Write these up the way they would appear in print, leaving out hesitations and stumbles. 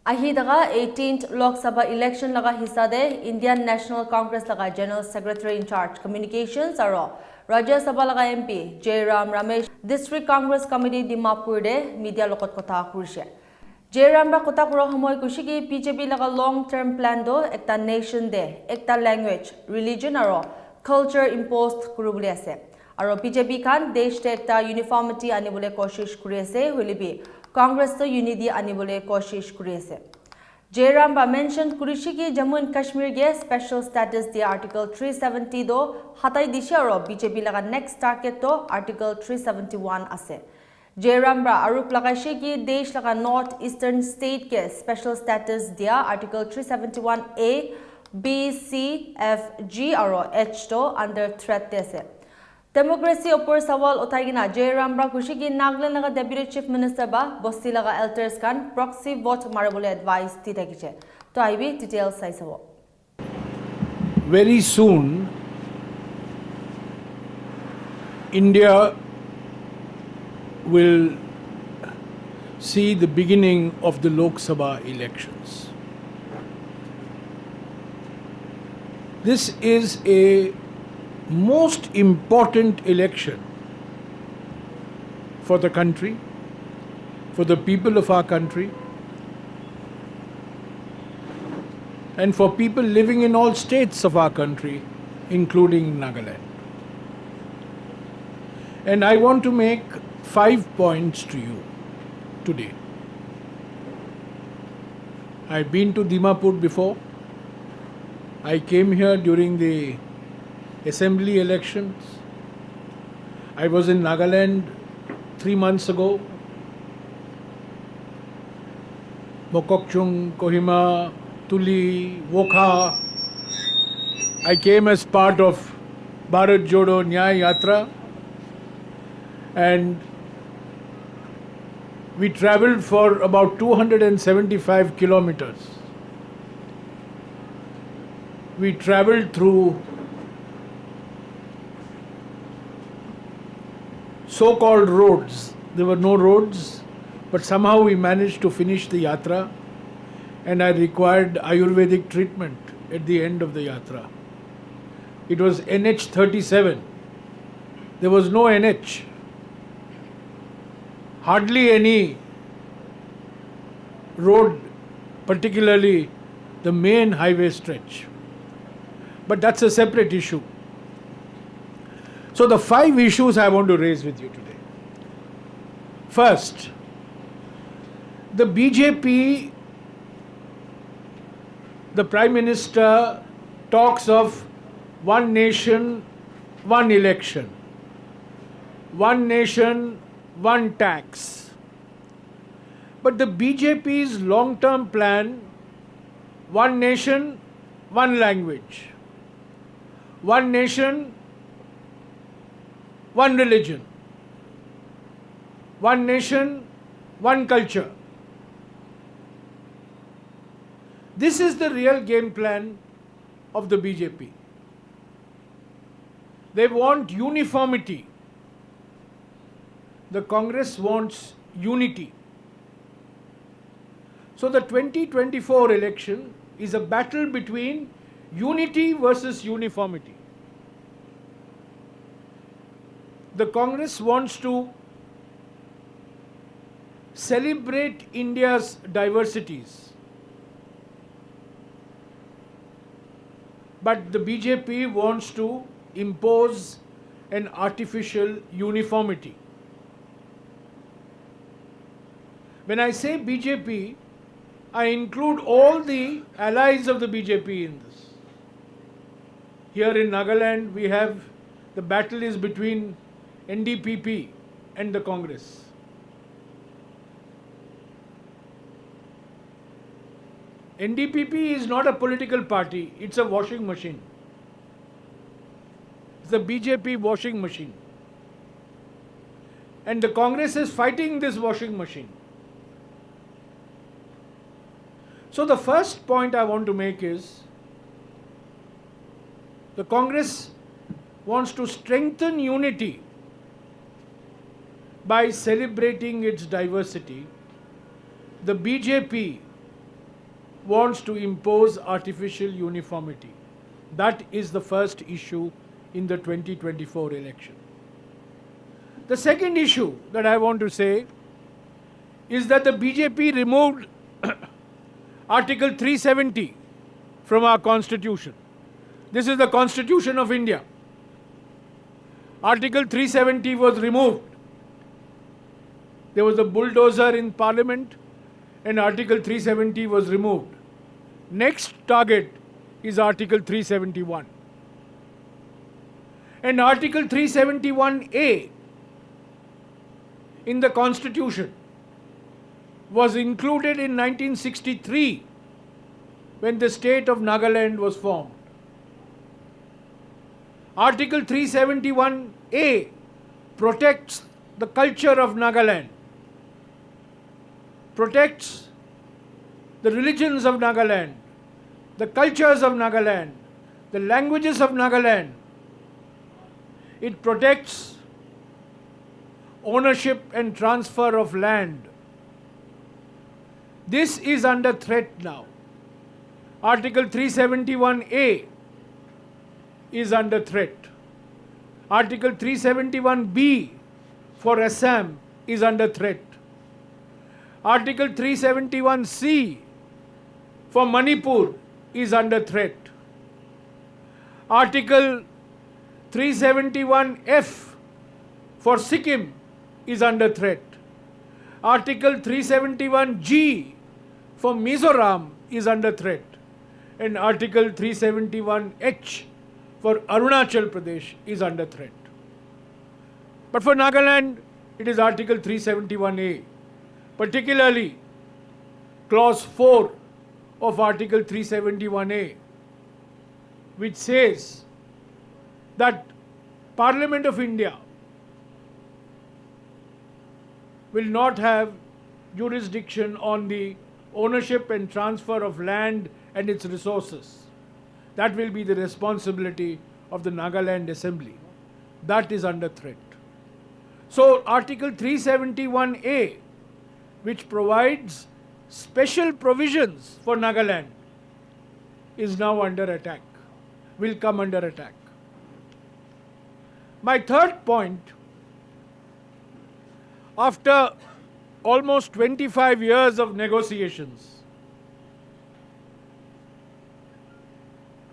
Ahi daga 18th Lok Sabha election laga hissa de Indian National Congress laga General Secretary in charge Communications aro Rajya Sabha laga MP Jairam Ramesh District Congress Committee Dimapur de media lokot kotha kurise. Jairam ra kotha kura homoy kushiki BJP laga long term plan do ekta nation de ekta language religion aro culture imposed kurubuli ase. Aro BJP khan desh te ekta uniformity anibole koshish kuri ase hulibi Congress to unity anibole koshish kuri ase. Jairam ba mentioned kurishi ki Jammu and Kashmir ge special status di Article 370 do hatai dishe aro BJP laga next target to Article 371 ase. Jairam ba arup lagaishi ki desh laga North Eastern state ke special status dia Article 371A, B, C, F, G aro H to under threat ase. Democracy upor sawal uthai gina Jairam ra kushi ki Nagaland laga Deputy Chief Minister ba Bosti laga elders kan proxy vote marabole advice di thakiche. To aibi details sai sabo. Very soon, India will see the beginning of the Lok Sabha elections. This is a most important election for the country, for the people of our country, and for people living in all states of our country, including Nagaland. And I want to make 5 points to you today. I've been to Dimapur before. I came here during the assembly elections. I was in Nagaland 3 months ago. Mokokchung, Kohima, Tuli, Wokha. I came as part of Bharat Jodo Nyay Yatra, and we traveled for about 275 kilometers. We traveled through so-called roads. There were no roads, but somehow we managed to finish the yatra, and I required Ayurvedic treatment at the end of the yatra. It was NH 37. There was no NH. Hardly any road, particularly the main highway stretch. But that's a separate issue. So the 5 issues I want to raise with you today. First, the BJP, the Prime Minister talks of one nation, one election, one nation, one tax. But the BJP's long-term plan, one nation, one language, one nation, one religion, one nation, one culture. This is the real game plan of the BJP. They want uniformity. The Congress wants unity. So the 2024 election is a battle between unity versus uniformity. The Congress wants to celebrate India's diversities, but the BJP wants to impose an artificial uniformity. When I say BJP, I include all the allies of the BJP in this. Here in Nagaland, we have the battle is between NDPP and the Congress. NDPP is not a political party, it's a washing machine. It's the BJP washing machine. And the Congress is fighting this washing machine. So the first point I want to make is, the Congress wants to strengthen unity by celebrating its diversity. The BJP wants to impose artificial uniformity. That is the first issue in the 2024 election. The second issue that I want to say is that the BJP removed Article 370 from our constitution. This is the Constitution of India. Article 370 was removed. There was a bulldozer in Parliament and Article 370 was removed. Next target is Article 371. And Article 371A in the Constitution was included in 1963 when the state of Nagaland was formed. Article 371A protects the culture of Nagaland, protects the religions of Nagaland, the cultures of Nagaland, the languages of Nagaland. It protects ownership and transfer of land. This is under threat now. Article 371A is under threat. Article 371B for Assam is under threat. Article 371C for Manipur is under threat. Article 371F for Sikkim is under threat. Article 371G for Mizoram is under threat. And Article 371H for Arunachal Pradesh is under threat. But for Nagaland, it is Article 371A, particularly Clause 4 of Article 371A, which says that Parliament of India will not have jurisdiction on the ownership and transfer of land and its resources. That will be the responsibility of the Nagaland Assembly. That is under threat. So Article 371A, which provides special provisions for Nagaland, is now under attack, will come under attack. My third point, after almost 25 years of negotiations,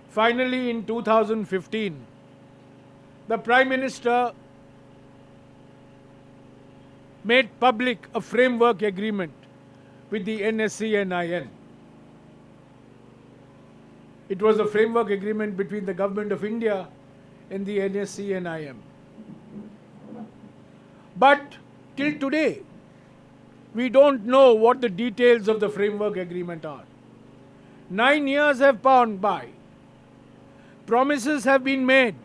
finally in 2015, the Prime Minister made public a framework agreement with the NSC-NIN. It was a framework agreement between the Government of India and the NSC-NIN. But till today, we don't know what the details of the framework agreement are. 9 years have gone by. Promises have been made.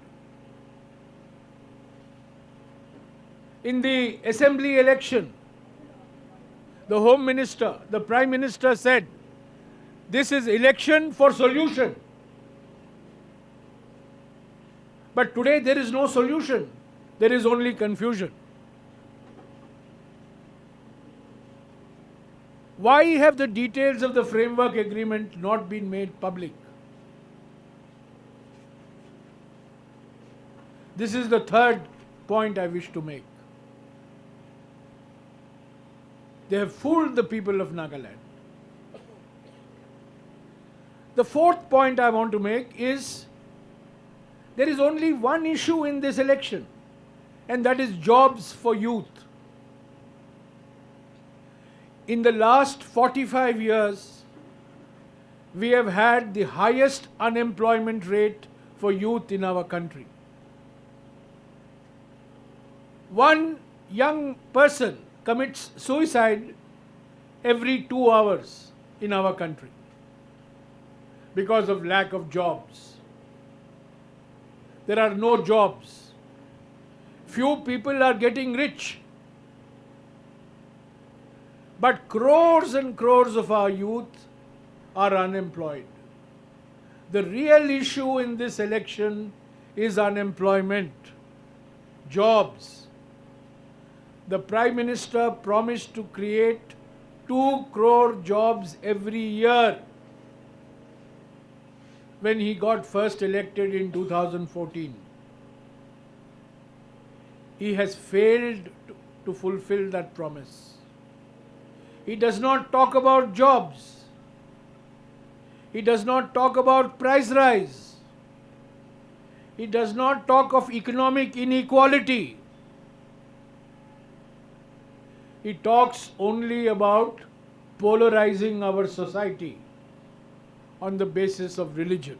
In the assembly election, the Home Minister, the Prime Minister said, this is election for solution. But today there is no solution. There is only confusion. Why have the details of the framework agreement not been made public? This is the third point I wish to make. They have fooled the people of Nagaland. The fourth point I want to make is there is only one issue in this election, and that is jobs for youth. In the last 45 years, we have had the highest unemployment rate for youth in our country. One young person commits suicide every 2 hours in our country because of lack of jobs. There are no jobs. Few people are getting rich. But crores and crores of our youth are unemployed. The real issue in this election is unemployment, jobs. The Prime Minister promised to create 2 crore jobs every year when he got first elected in 2014. He has failed to fulfill that promise. He does not talk about jobs. He does not talk about price rise. He does not talk of economic inequality. He talks only about polarizing our society on the basis of religion.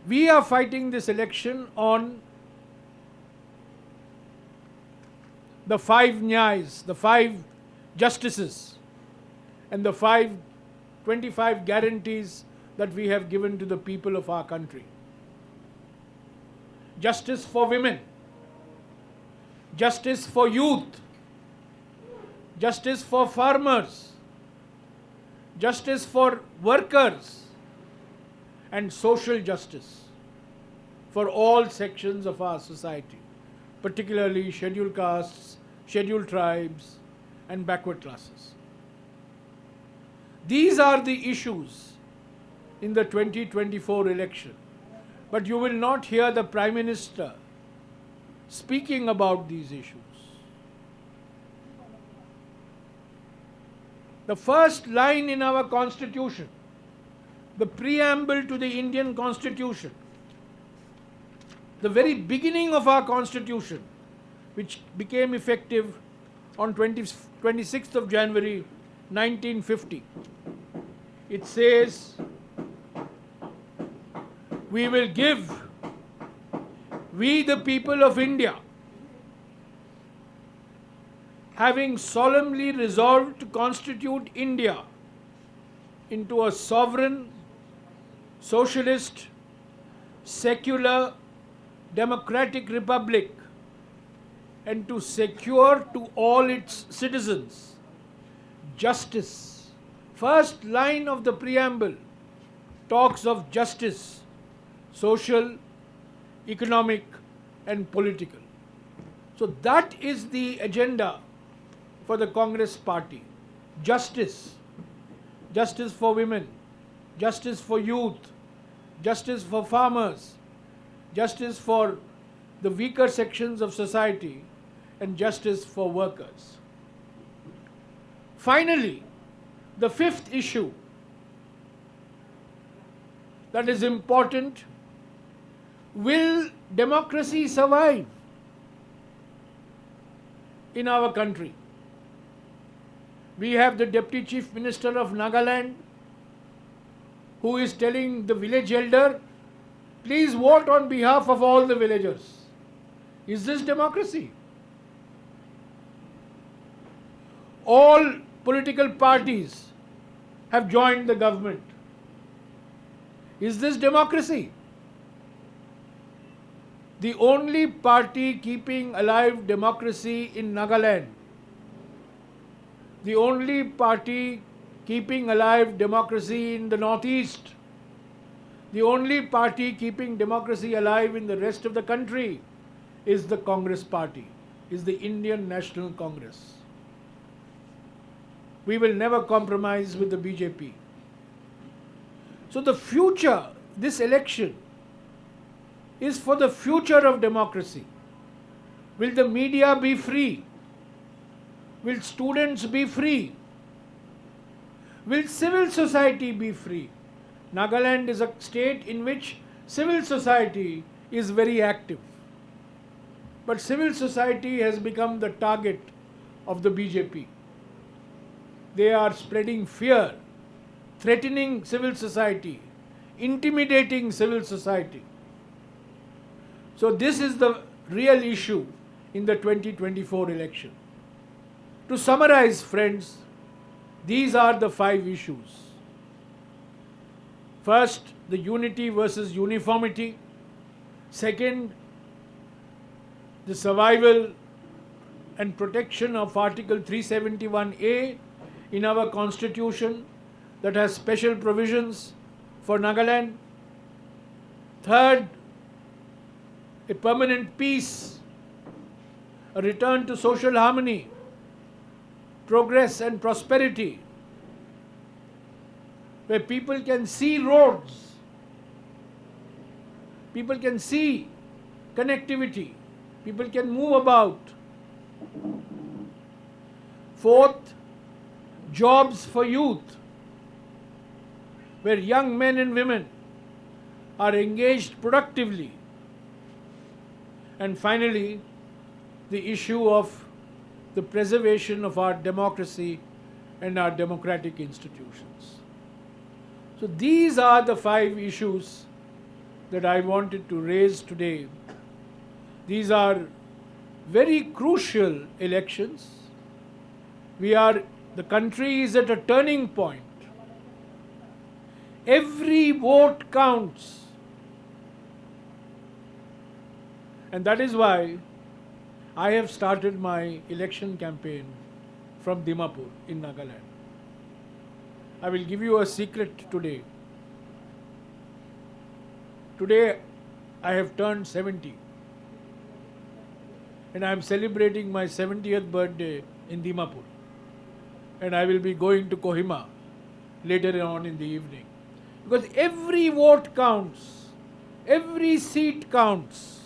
We are fighting this election on the 5 nyayas, the 5 justices, and the 25 guarantees that we have given to the people of our country. Justice for women, justice for youth, justice for farmers, justice for workers, and social justice for all sections of our society, particularly scheduled castes, scheduled tribes, and backward classes. These are the issues in the 2024 election. But you will not hear the Prime Minister speaking about these issues. The first line in our Constitution, the preamble to the Indian Constitution, the very beginning of our Constitution, which became effective on 26th of January 1950. It says, we will give, we the people of India, having solemnly resolved to constitute India into a sovereign, socialist, secular, democratic republic, and to secure to all its citizens justice. First line of the preamble talks of justice, social, economic, and political. So that is the agenda for the Congress party. Justice. Justice for women, justice for youth, justice for farmers, justice for the weaker sections of society, and justice for workers. Finally, the fifth issue that is important: will democracy survive in our country? We have the Deputy Chief Minister of Nagaland who is telling the village elder, please vote on behalf of all the villagers. Is this democracy? All political parties have joined the government. Is this democracy? The only party keeping alive democracy in Nagaland, the only party keeping alive democracy in the Northeast, the only party keeping democracy alive in the rest of the country is the Congress party, is the Indian National Congress. We will never compromise with the BJP. So the future, this election, is for the future of democracy. Will the media be free? Will students be free? Will civil society be free? Nagaland is a state in which civil society is very active. But civil society has become the target of the BJP. They are spreading fear, threatening civil society, intimidating civil society. So this is the real issue in the 2024 election. To summarize, friends, these are the 5 issues. First, the unity versus uniformity. Second, the survival and protection of Article 371A in our Constitution that has special provisions for Nagaland. Third, a permanent peace, a return to social harmony, progress and prosperity. where people can see roads, people can see connectivity, people can move about. Fourth, jobs for youth, where young men and women are engaged productively. And finally, the issue of the preservation of our democracy and our democratic institutions. So these are the 5 issues that I wanted to raise today. These are very crucial elections. The country is at a turning point. Every vote counts. And that is why I have started my election campaign from Dimapur in Nagaland. I will give you a secret today. Today I have turned 70 and I am celebrating my 70th birthday in Dimapur, and I will be going to Kohima later on in the evening, because every vote counts, every seat counts.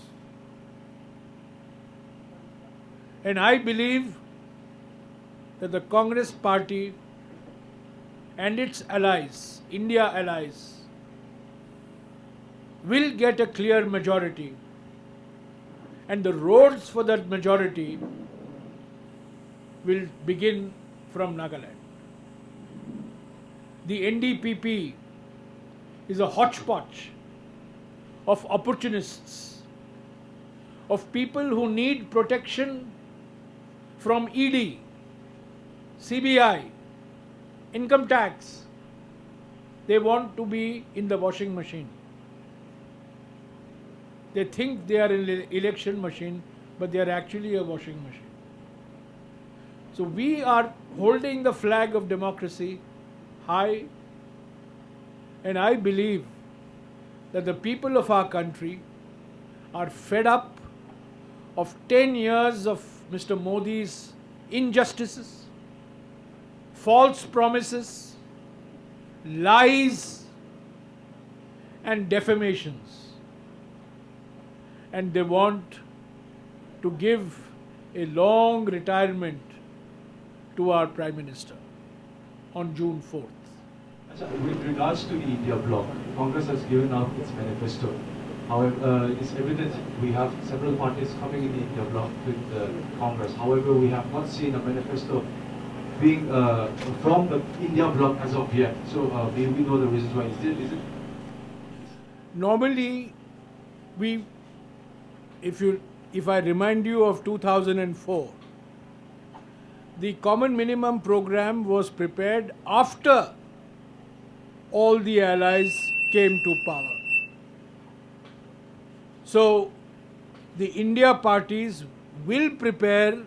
And I believe that the Congress party and its allies, India allies, will get a clear majority, and the roads for that majority will begin from Nagaland. The NDPP is a hodgepodge of opportunists, of people who need protection from ED, CBI, income tax. They want to be in the washing machine. They think they are an election machine, but they are actually a washing machine. So we are holding the flag of democracy high, and I believe that the people of our country are fed up of 10 years of Mr. Modi's injustices, false promises, lies, and defamations. And they want to give a long retirement to our Prime Minister on June 4th. With regards to the India bloc, Congress has given out its manifesto. However, it's evident we have several parties coming in the India bloc with Congress. However, we have not seen a manifesto being from the India bloc as of yet. So may we know the reasons why? Is it? Normally, if I remind you of 2004, the common minimum program was prepared after all the allies came to power. So the India parties will prepare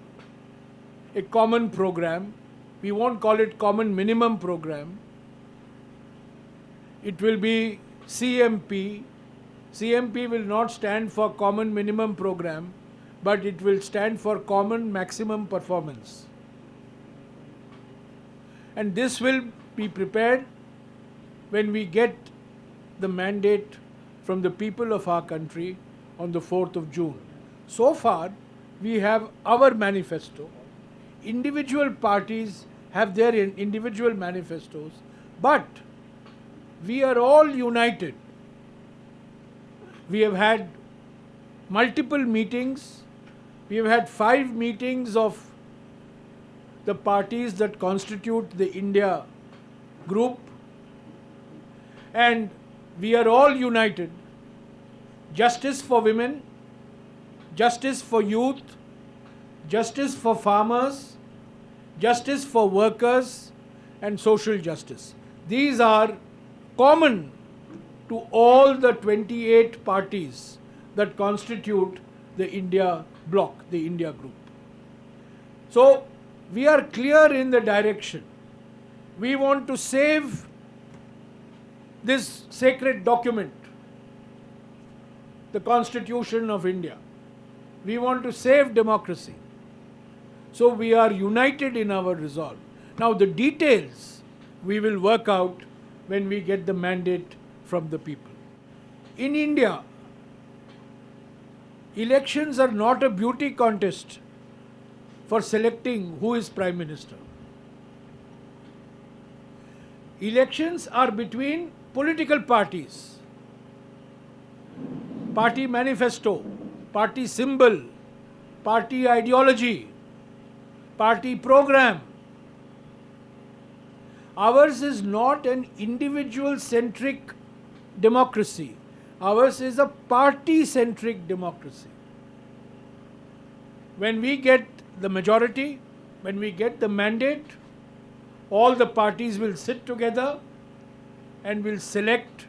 a common program. We won't call it common minimum program. It will be CMP. CMP will not stand for common minimum program, but it will stand for common maximum performance. And this will be prepared when we get the mandate from the people of our country on the 4th of June. So far, we have our manifesto. Individual parties have their individual manifestos, but we are all united. We have had multiple meetings. We have had 5 meetings of the parties that constitute the India group, and we are all united. Justice for women, justice for youth, justice for farmers, justice for workers, and social justice. These are common to all the 28 parties that constitute the India bloc, the India group. So we are clear in the direction. We want to save this sacred document, the Constitution of India. We want to save democracy. So we are united in our resolve. Now the details we will work out when we get the mandate from the people. In India, elections are not a beauty contest for selecting who is Prime Minister. Elections are between political parties. Party manifesto, party symbol, party ideology, party program. Ours is not an individual-centric democracy. Ours is a party-centric democracy. When we get the majority, when we get the mandate, all the parties will sit together and will select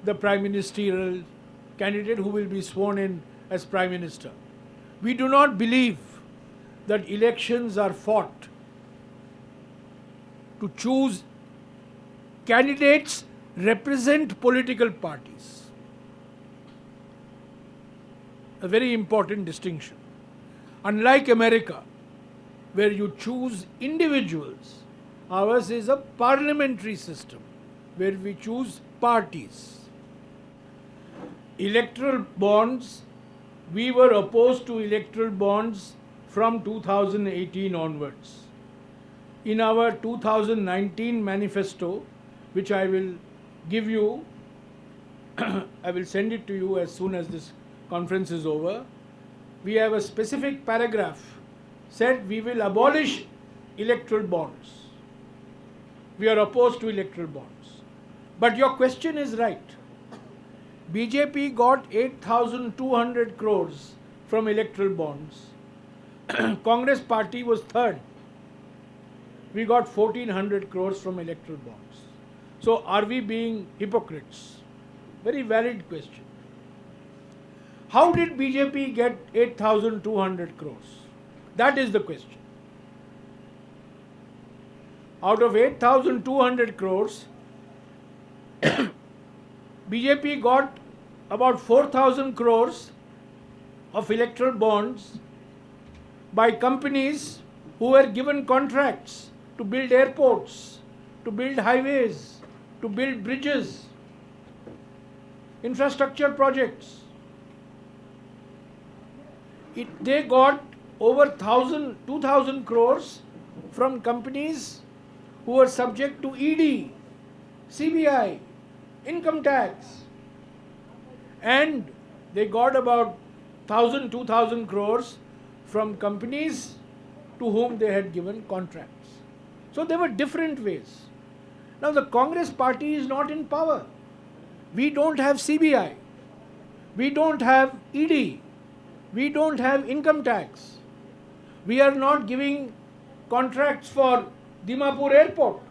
the prime ministerial candidate who will be sworn in as Prime Minister. We do not believe that elections are fought to choose candidates represent political parties. A very important distinction. Unlike America, where you choose individuals, ours is a parliamentary system where we choose parties. Electoral bonds, we were opposed to electoral bonds from 2018 onwards. In our 2019 manifesto, which I will give you, I will send it to you as soon as this conference is over, we have a specific paragraph said we will abolish electoral bonds. We are opposed to electoral bonds. But your question is right. BJP got 8,200 crores from electoral bonds. Congress party was third. We got 1,400 crores from electoral bonds. So are we being hypocrites? Very valid question. How did BJP get 8,200 crores? That is the question. Out of 8,200 crores, BJP got about 4,000 crores of electoral bonds by companies who were given contracts to build airports, to build highways, to build bridges, infrastructure projects. They got over 2,000 crores from companies who were subject to ED, CBI, income tax. And they got about 2,000 crores from companies to whom they had given contracts. So there were different ways. Now the Congress party is not in power. We don't have CBI. We don't have ED. We don't have income tax. We are not giving contracts for Dimapur Airport.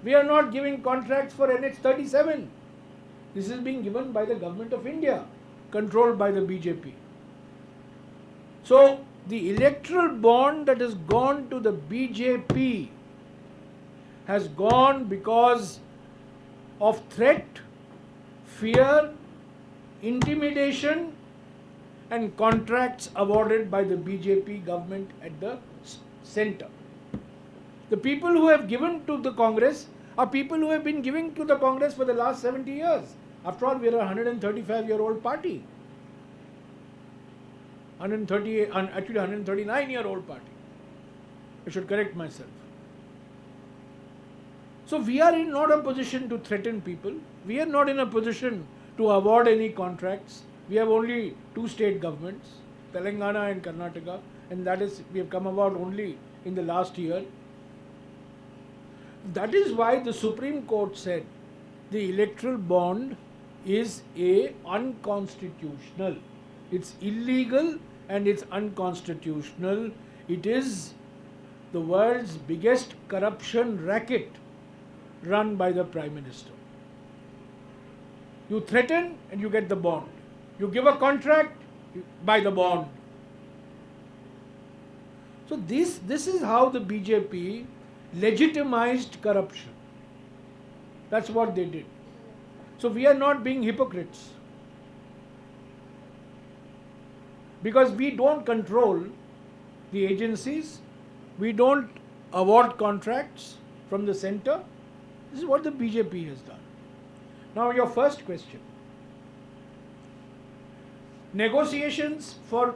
We are not giving contracts for NH37. This is being given by the government of India, controlled by the BJP. So the electoral bond that has gone to the BJP has gone because of threat, fear, intimidation, and contracts awarded by the BJP government at the center. The people who have given to the Congress are people who have been giving to the Congress for the last 70 years. After all, we are a 135-year-old party. 139-year-old party. I should correct myself. So we are in not a position to threaten people. We are not in a position to award any contracts. We have only two state governments, Telangana and Karnataka, and that is, we have come about only in the last year. That is why the Supreme Court said the electoral bond is unconstitutional. It's illegal and it's unconstitutional. It is the world's biggest corruption racket run by the Prime Minister. You threaten and you get the bond. You give a contract, you buy the bond. So this is how the BJP legitimized corruption. That's what they did. So we are not being hypocrites. Because we don't control the agencies, we don't award contracts, from the center. This is what the BJP has done. Now your first question. Negotiations were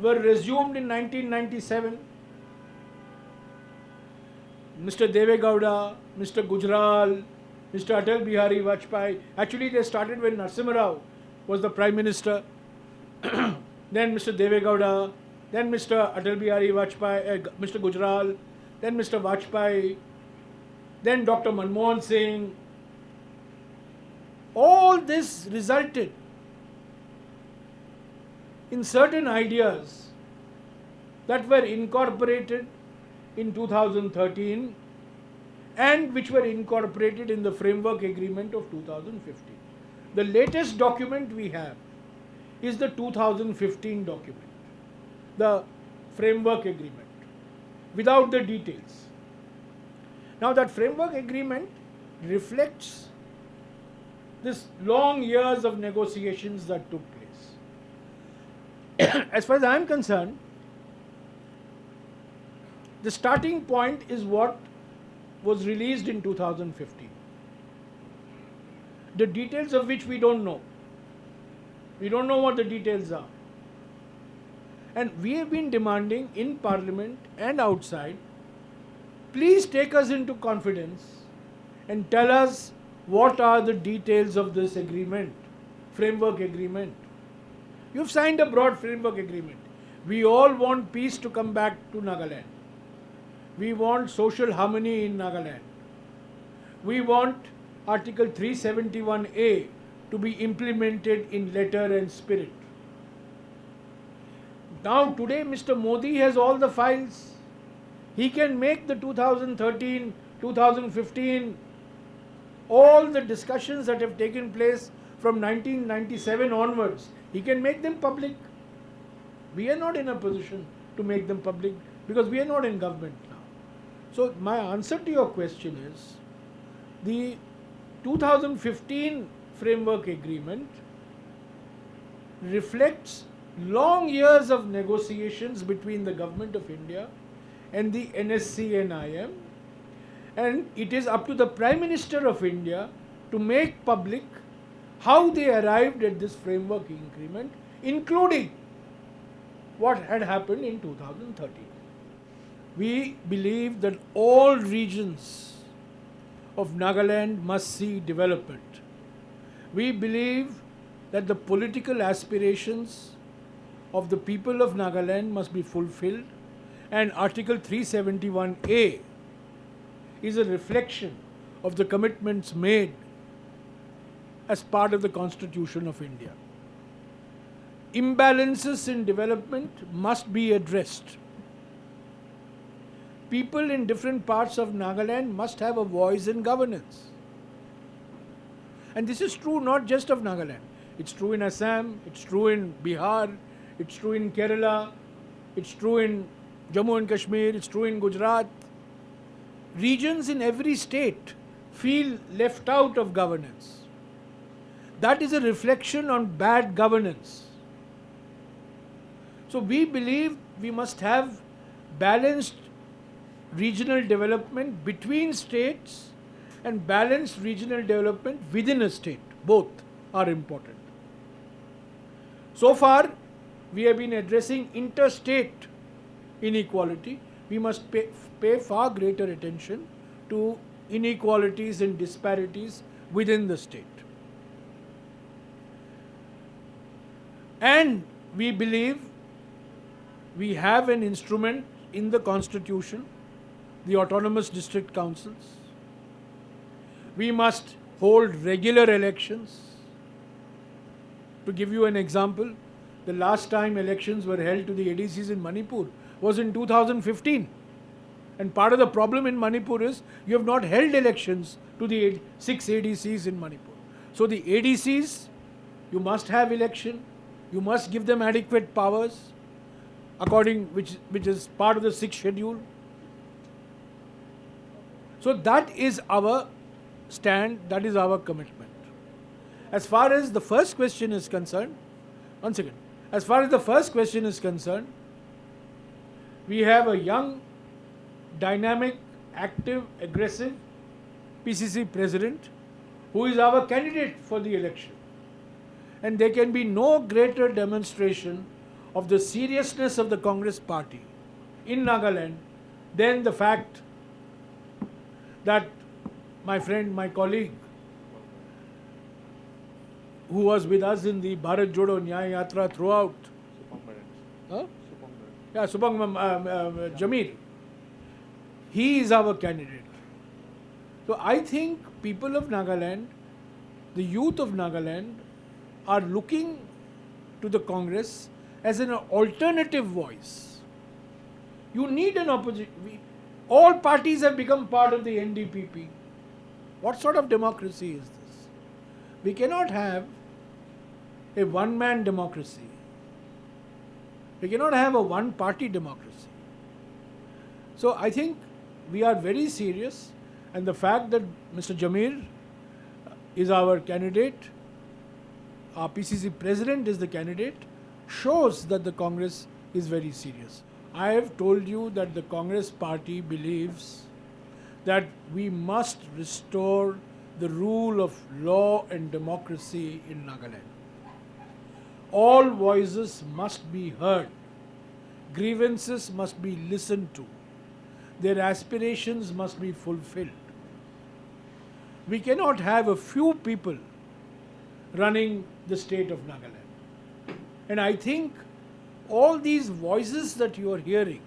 resumed in 1997. Mr. Deve Gowda, Mr. Gujral, Mr. Atal Bihari Vajpayee. Actually, they started when Narasimha Rao was the Prime Minister. Then Mr. Deve Gowda, then Mr. Atal Bihari Vajpayee, Mr. Gujral, then Mr. Vajpayee, then Dr. Manmohan Singh. All this resulted in certain ideas that were incorporated in 2013 and which were incorporated in the framework agreement of 2015. The latest document we have is the 2015 document, the framework agreement, without the details. Now that framework agreement reflects this long years of negotiations that took place. As far as I am concerned, the starting point is what was released in 2015. The details of which we don't know. We don't know what the details are. And we have been demanding in Parliament and outside, please take us into confidence and tell us what are the details of this agreement, framework agreement. You've signed a broad framework agreement. We all want peace to come back to Nagaland. We want social harmony in Nagaland. We want Article 371A to be implemented in letter and spirit. Now today Mr. Modi has all the files. He can make the 2013, 2015, all the discussions that have taken place from 1997 onwards, he can make them public. We are not in a position to make them public because we are not in government now. So my answer to your question is, the 2015 framework agreement reflects long years of negotiations between the Government of India and the NSC and IM, and it is up to the Prime Minister of India to make public how they arrived at this framework agreement, including what had happened in 2013. We believe that all regions of Nagaland must see development. We believe that the political aspirations of the people of Nagaland must be fulfilled, and Article 371A is a reflection of the commitments made as part of the Constitution of India. Imbalances in development must be addressed. People in different parts of Nagaland must have a voice in governance. And this is true not just of Nagaland. It's true in Assam, it's true in Bihar, it's true in Kerala, it's true in Jammu and Kashmir, it's true in Gujarat. Regions in every state feel left out of governance. That is a reflection on bad governance. So we believe we must have balanced regional development between states and balanced regional development within a state. Both are important. So far, we have been addressing interstate inequality. We must pay far greater attention to inequalities and disparities within the state. And we believe we have an instrument in the Constitution, the autonomous district councils. We must hold regular elections. To give you an example, the last time elections were held to the ADCs in Manipur was in 2015. And part of the problem in Manipur is you have not held elections to the 6 ADCs in Manipur. So the ADCs, you must have election, you must give them adequate powers, according which is part of the 6th schedule. So that is our stand, that is our commitment. As far as the first question is concerned, as far as the first question is concerned, we have a young, dynamic active, aggressive PCC president who is our candidate for the election. And there can be no greater demonstration of the seriousness of the Congress party in Nagaland than the fact that my friend, my colleague, who was with us in the Bharat Jodo Nyaya Yatra throughout, Subhang Jamir, he is our candidate. So I think people of Nagaland, the youth of Nagaland, are looking to the Congress as an alternative voice. You need an opposition. All parties have become part of the NDPP. What sort of democracy is this? We cannot have a one-man democracy. We cannot have a one-party democracy. So I think we are very serious, and the fact that Mr. Jamir is our candidate, our PCC president is the candidate, shows that the Congress is very serious. I have told you that the Congress party believes that we must restore the rule of law and democracy in Nagaland. All voices must be heard. Grievances must be listened to. Their aspirations must be fulfilled. We cannot have a few people running the state of Nagaland. And I think all these voices that you are hearing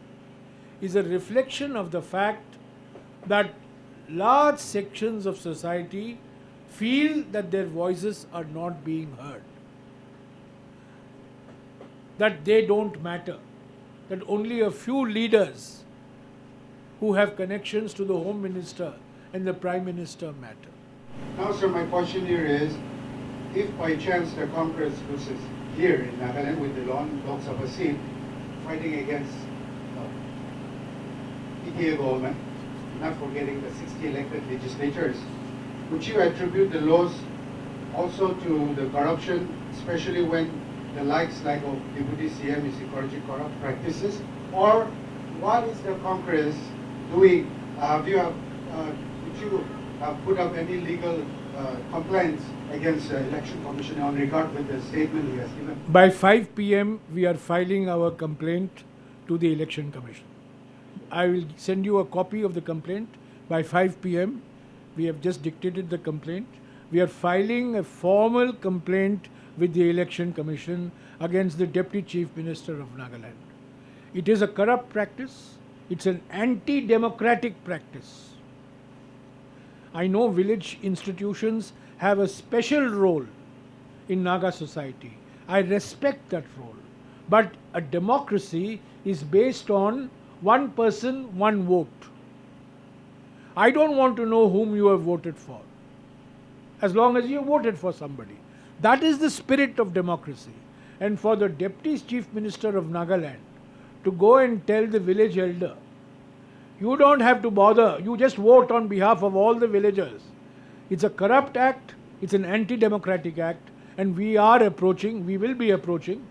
is a reflection of the fact that large sections of society feel that their voices are not being heard, that they don't matter, that only a few leaders who have connections to the Home Minister and the Prime Minister matter. Now, sir, my question here is, if by chance the Congress loses here in Nagaland with the Lok Sabha seat, fighting against PTA government, not forgetting the 60 elected legislators, would you attribute the loss also to the corruption, especially when the likes like of Deputy CM is encouraging corrupt practices? Or what is the Congress doing? Would you put up any legal complaints against the Election Commission on regard with the statement he has given? By 5 p.m. we are filing our complaint to the Election Commission. I will send you a copy of the complaint. By 5 p.m. we have just dictated the complaint. We are filing a formal complaint with the Election Commission against the Deputy Chief Minister of Nagaland. It is a corrupt practice. It's an anti-democratic practice. I know village institutions have a special role in Naga society. I respect that role. But a democracy is based on one person, one vote. I don't want to know whom you have voted for, as long as you voted for somebody. That is the spirit of democracy. And for the Deputy Chief Minister of Nagaland to go and tell the village elder, you don't have to bother, you just vote on behalf of all the villagers. It's a corrupt act, it's an anti-democratic act, and we will be approaching,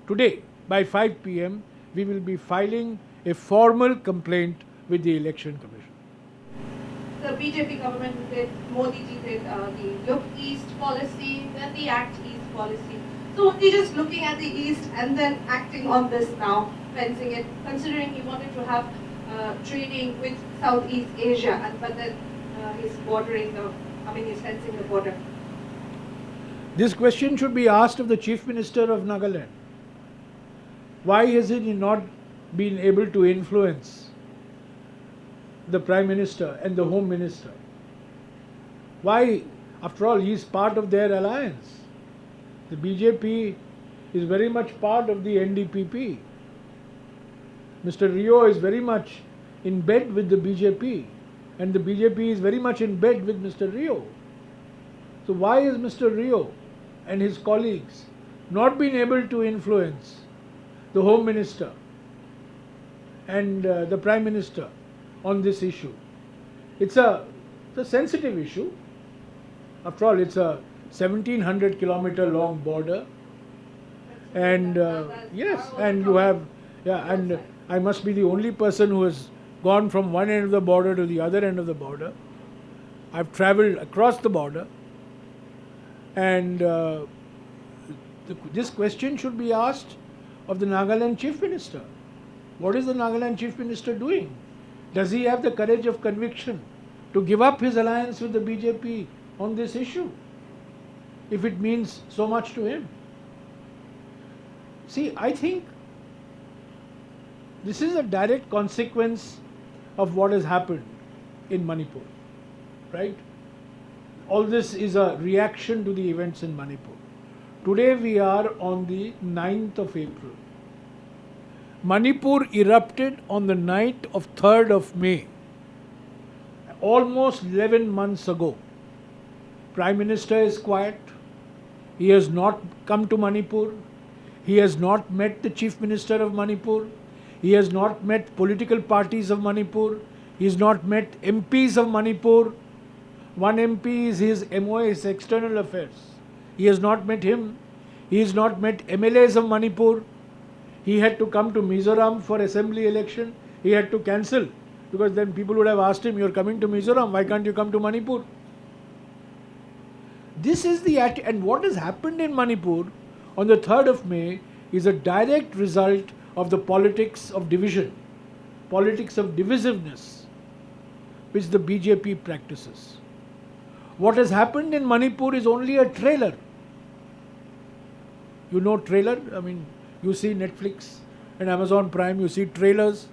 today by 5 p.m., we will be filing a formal complaint with the Election Commission. The BJP government did, Modi ji did the Look East policy, then the Act East policy. So they're just looking at the East and then acting on this now, fencing it, considering he wanted to have trading with Southeast Asia, but then he's he's fencing the border. This question should be asked of the Chief Minister of Nagaland. Why has he not been able to influence the Prime Minister and the Home Minister? Why? After all, he is part of their alliance. The BJP is very much part of the NDPP. Mr. Rio is very much in bed with the BJP, and the BJP is very much in bed with Mr. Rio. So why is Mr. Rio and his colleagues not been able to influence the Home Minister and the Prime Minister on this issue? It's a sensitive issue. After all, it's a 1700 kilometer long border, and yes, and you have, and I must be the only person who has gone from one end of the border to the other end of the border. I've traveled across the border. And this question should be asked of the Nagaland Chief Minister. What is the Nagaland Chief Minister doing? Does he have the courage of conviction to give up his alliance with the BJP on this issue, if it means so much to him? See, I think this is a direct consequence of what has happened in Manipur, right? All this is a reaction to the events in Manipur. Today we are on the 9th of April. Manipur erupted on the night of 3rd of May, almost 11 months ago. Prime Minister is quiet. He has not come to Manipur. He has not met the Chief Minister of Manipur. He has not met political parties of Manipur. He has not met MPs of Manipur. One MP is his MOA, his External Affairs. He has not met him. He has not met MLAs of Manipur. He had to come to Mizoram for assembly election. He had to cancel, because then people would have asked him, "You're coming to Mizoram, why can't you come to Manipur?" This is the and what has happened in Manipur on the 3rd of May is a direct result of the politics of division, politics of divisiveness, which the BJP practices. What has happened in Manipur is only a trailer. You know trailer? I mean, you see Netflix and Amazon Prime, you see trailers.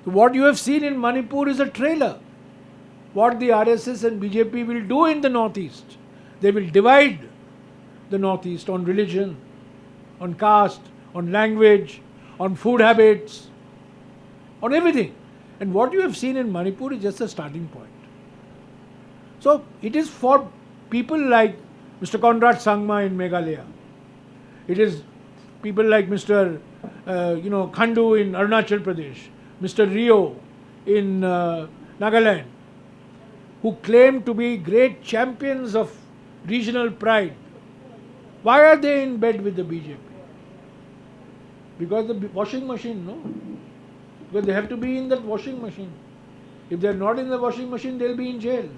So what you have seen in Manipur is a trailer. What the RSS and BJP will do in the Northeast. They will divide the Northeast on religion, on caste, on language, on food habits, on everything. And what you have seen in Manipur is just a starting point. So it is for people like Mr. Conrad Sangma in Meghalaya. It is people like Mr. Khandu in Arunachal Pradesh, Mr. Rio in Nagaland, who claim to be great champions of regional pride. Why are they in bed with the BJP? Because the washing machine, no? Because they have to be in that washing machine. If they are not in the washing machine, they will be in jail.